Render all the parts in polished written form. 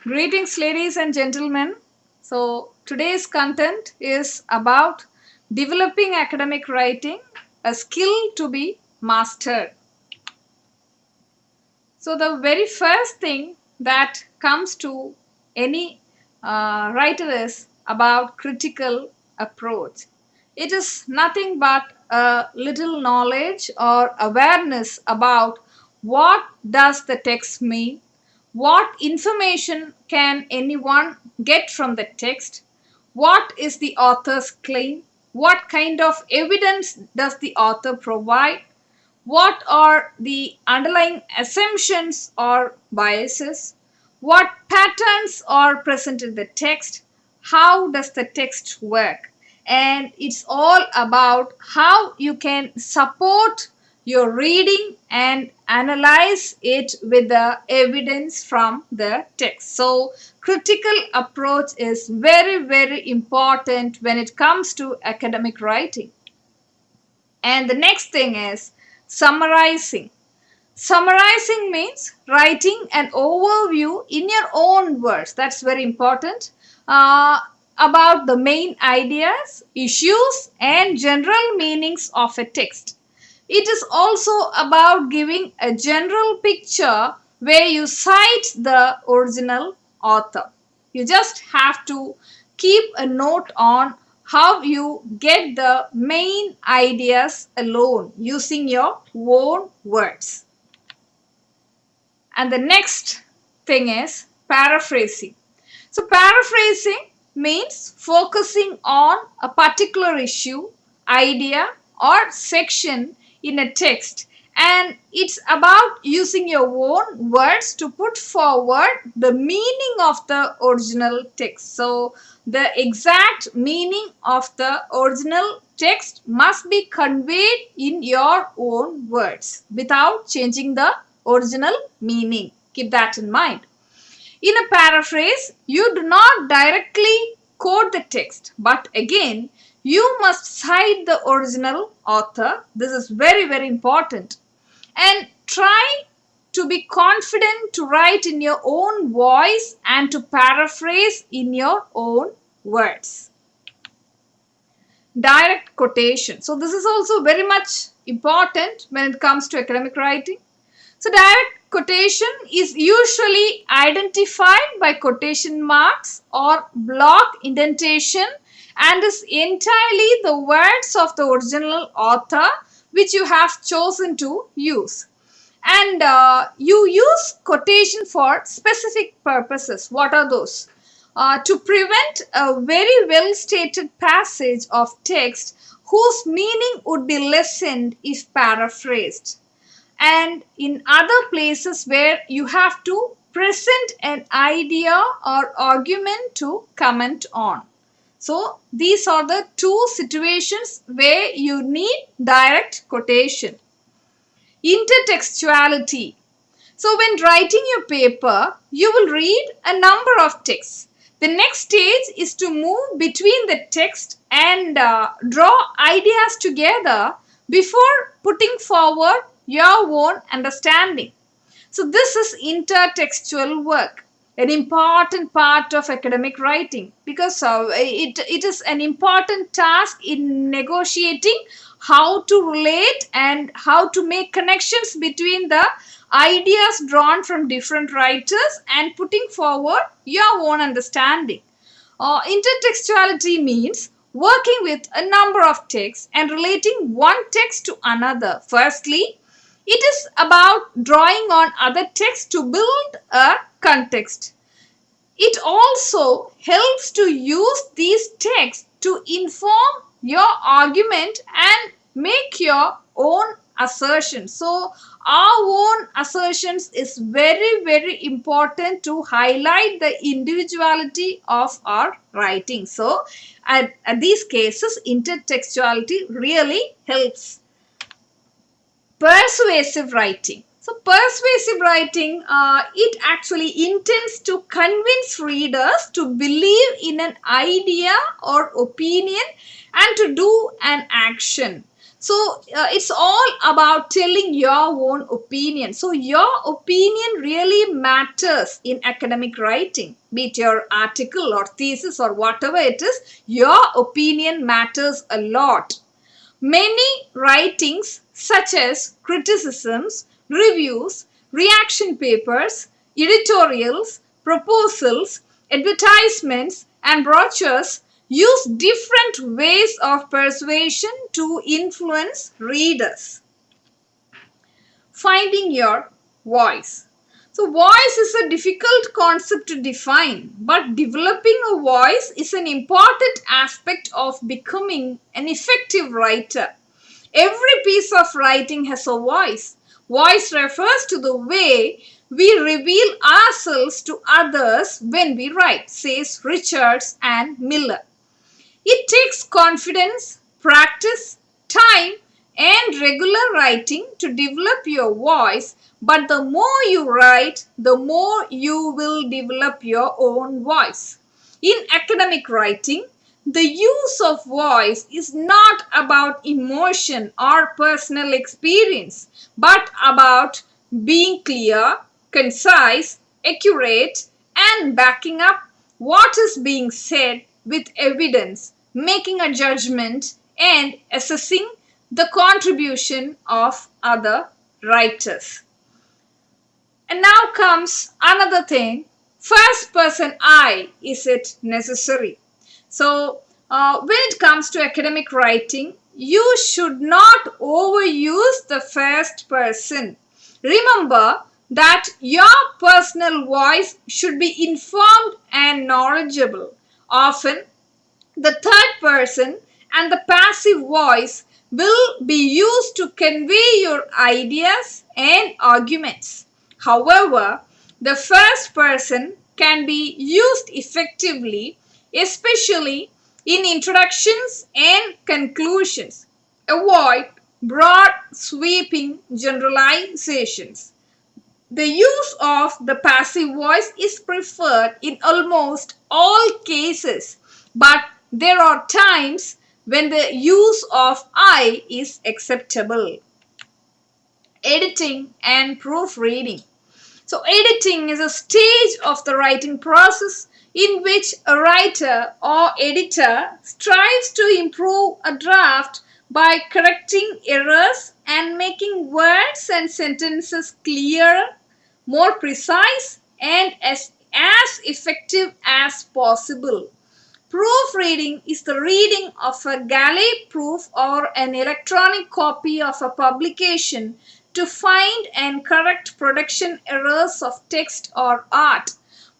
Greetings, ladies and gentlemen. So, today's content is about developing academic writing, a skill to be mastered. So, the very first thing that comes to any writer is about critical approach. It is nothing but a little knowledge or awareness about what does the text mean, what information can anyone get from the text, what is the author's claim, what kind of evidence does the author provide, what are the underlying assumptions or biases, what patterns are present in the text, how does the text work, and it's all about how you can support your reading and analyze it with the evidence from the text. So critical approach is very important when it comes to academic writing. And the next thing is summarizing. Summarizing means writing an overview in your own words. That's very important. About the main ideas, issues, and general meanings of a text. It is also about giving a general picture where you cite the original author. You just have to keep a note on how you get the main ideas alone using your own words. And the next thing is paraphrasing. So, paraphrasing means focusing on a particular issue, idea, or section in a text, and it's about using your own words to put forward the meaning of the original text. So, the exact meaning of the original text must be conveyed in your own words without changing the original meaning. Keep that in mind. In a paraphrase, you do not directly quote the text, but again, you must cite the original author. This is very important. And try to be confident to write in your own voice and to paraphrase in your own words. Direct quotation. So, this is also very much important when it comes to academic writing. So, direct quotation is usually identified by quotation marks or block indentation and is entirely the words of the original author which you have chosen to use. And you use quotation for specific purposes. What are those? To prevent a very well stated passage of text whose meaning would be lessened if paraphrased, and in other places where you have to present an idea or argument to comment on. So, these are the two situations where you need direct quotation. Intertextuality. So, when writing your paper, you will read a number of texts. The next stage is to move between the text and draw ideas together before putting forward your own understanding. So, this is intertextual work, an important part of academic writing, because it is an important task in negotiating how to relate and how to make connections between the ideas drawn from different writers and putting forward your own understanding. Intertextuality means working with a number of texts and relating one text to another. Firstly, it is about drawing on other texts to build a context. It also helps to use these texts to inform your argument and make your own assertions. So, our own assertions is very important to highlight the individuality of our writing. So, at these cases, intertextuality really helps. Persuasive writing. So, persuasive writing, it actually intends to convince readers to believe in an idea or opinion and to do an action. So it's all about telling your own opinion. So your opinion really matters in academic writing, be it your article or thesis or whatever it is. Your opinion matters a lot. Many writings, such as criticisms, reviews, reaction papers, editorials, proposals, advertisements, and brochures, use different ways of persuasion to influence readers. Finding your voice. So, voice is a difficult concept to define, but developing a voice is an important aspect of becoming an effective writer. Every piece of writing has a voice. Voice refers to the way we reveal ourselves to others when we write, says Richards and Miller. It takes confidence, practice, time, and regular writing to develop your voice, but the more you write, the more you will develop your own voice. In academic writing, the use of voice is not about emotion or personal experience, but about being clear, concise, accurate, and backing up what is being said with evidence, making a judgment, and assessing the contribution of other writers. And now comes another thing. First person I, is it necessary? So, when it comes to academic writing, you should not overuse the first person. Remember that your personal voice should be informed and knowledgeable. Often, the third person and the passive voice will be used to convey your ideas and arguments. However, the first person can be used effectively, especially in introductions and conclusions. Avoid broad, sweeping generalizations. The use of the passive voice is preferred in almost all cases, but there are times when the use of I is acceptable. Editing and proofreading. So, editing is a stage of the writing process in which a writer or editor strives to improve a draft by correcting errors and making words and sentences clearer, more precise, and as effective as possible. Proofreading is the reading of a galley proof or an electronic copy of a publication to find and correct production errors of text or art.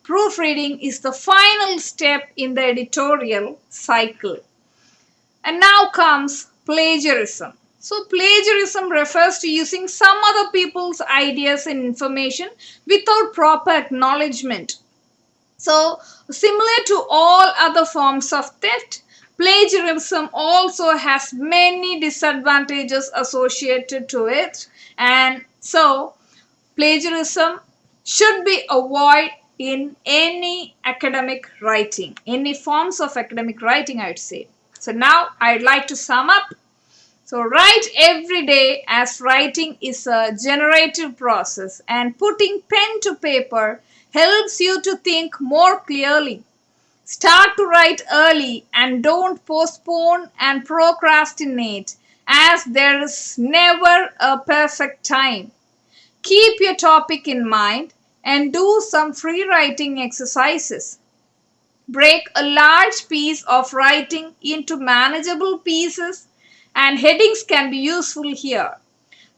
Proofreading is the final step in the editorial cycle. And now comes plagiarism. So, plagiarism refers to using some other people's ideas and information without proper acknowledgement. So, similar to all other forms of theft, plagiarism also has many disadvantages associated to it. And so, plagiarism should be avoided in any academic writing, any forms of academic writing, I would say. So, now I'd like to sum up. So, write every day, as writing is a generative process, and putting pen to paper helps you to think more clearly. Start to write early and don't postpone and procrastinate, as there is never a perfect time. Keep your topic in mind and do some free writing exercises. Break a large piece of writing into manageable pieces, and headings can be useful here.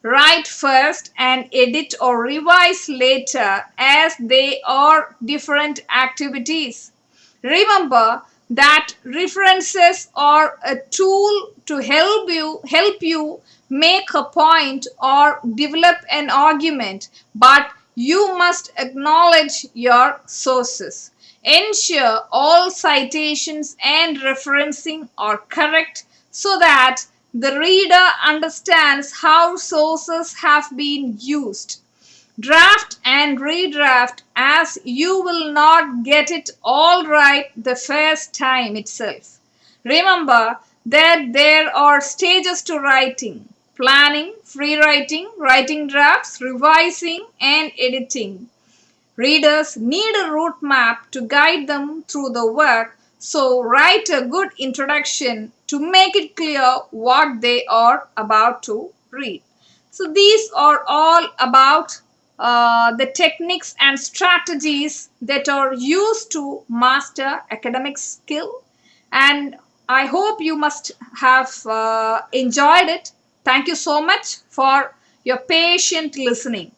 Write first and edit or revise later, as they are different activities. Remember that references are a tool to help you make a point or develop an argument, but you must acknowledge your sources. Ensure all citations and referencing are correct so that the reader understands how sources have been used. Draft and redraft, as you will not get it all right the first time itself. Remember that there are stages to writing: planning, free writing, writing drafts, revising, and editing. Readers need a route map to guide them through the work, so write a good introduction to make it clear what they are about to read. So, these are all about the techniques and strategies that are used to master academic skill. And I hope you must have enjoyed it. Thank you so much for your patient listening.